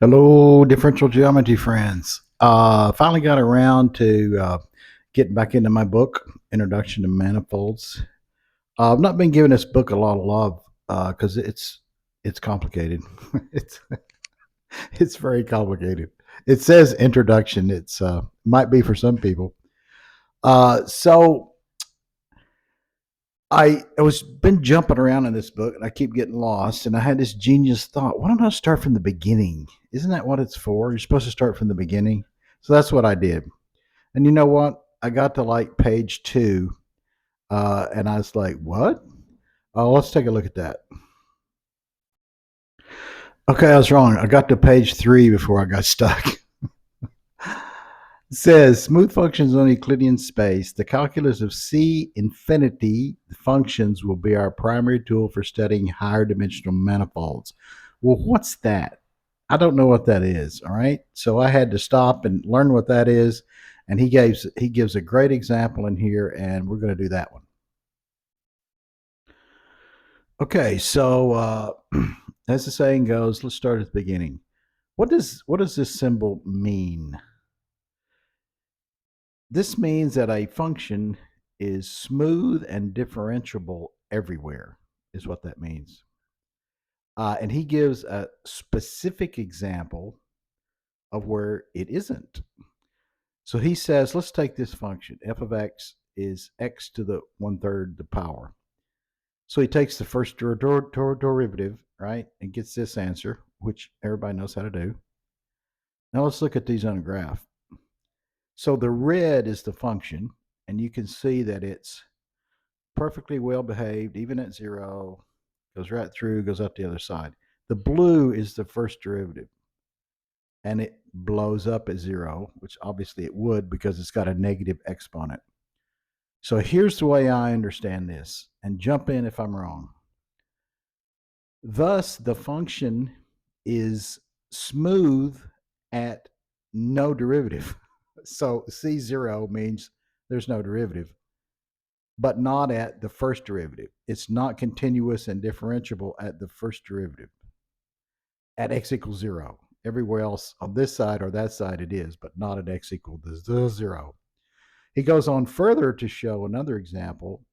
Hello, differential geometry friends. Finally got around to getting back into my book, Introduction to Manifolds. I've not been giving this book a lot of love because it's complicated. it's it's very complicated. It says introduction. It's might be for some people. So I was been jumping around in this book and I keep getting lost. And I had this genius thought: why don't I start from the beginning? Isn't that what it's for? You're supposed to start from the beginning. So that's what I did. And you know what? I got to like page two, and I was like, "What? Oh, let's take a look at that." Okay, I was wrong. I got to page three before I got stuck. It says smooth functions on Euclidean space. The calculus of C infinity functions will be our primary tool for studying higher dimensional manifolds. Well, what's that? I don't know what that is. All right, so I had to stop and learn what that is, and he gives a great example in here, and we're going to do that one. Okay, so as the saying goes, let's start at the beginning. What does this symbol mean? This means that a function is smooth and differentiable everywhere, is what that means. And he gives a specific example of where it isn't. So he says, let's take this function. F of x is x to the 1/3 the power. So he takes the first derivative, right, and gets this answer, which everybody knows how to do. Now let's look at these on a graph. So the red is the function, and you can see that it's perfectly well behaved, even at zero, goes right through, goes up the other side. The blue is the first derivative, and it blows up at zero, which obviously it would because it's got a negative exponent. So here's the way I understand this, and jump in if I'm wrong. Thus, the function is smooth at no derivative. So C0 means there's no derivative, but not at the first derivative. It's not continuous and differentiable at the first derivative at x equals zero. Everywhere else on this side or that side it is, but not at x equals zero. He goes on further to show another example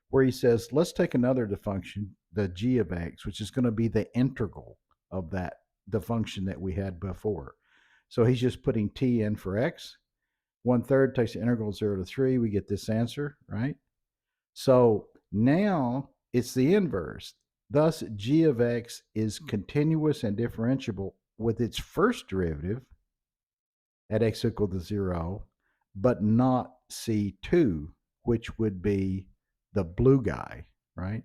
where he says, let's take another function, the g of x, which is going to be the integral of the function that we had before. So he's just putting t in for x. 1/3 takes the integral of 0 to 3. We get this answer, right? So now it's the inverse. Thus, g of x is continuous and differentiable with its first derivative at x equal to 0, but not c2, which would be the blue guy, right?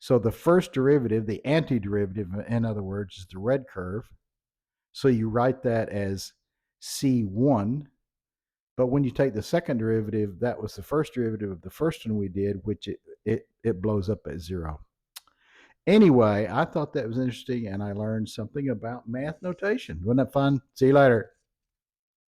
So the first derivative, the antiderivative, in other words, is the red curve. So you write that as c1. But when you take the second derivative, that was the first derivative of the first one we did, which it blows up at zero. Anyway, I thought that was interesting, and I learned something about math notation. Wasn't that fun? See you later.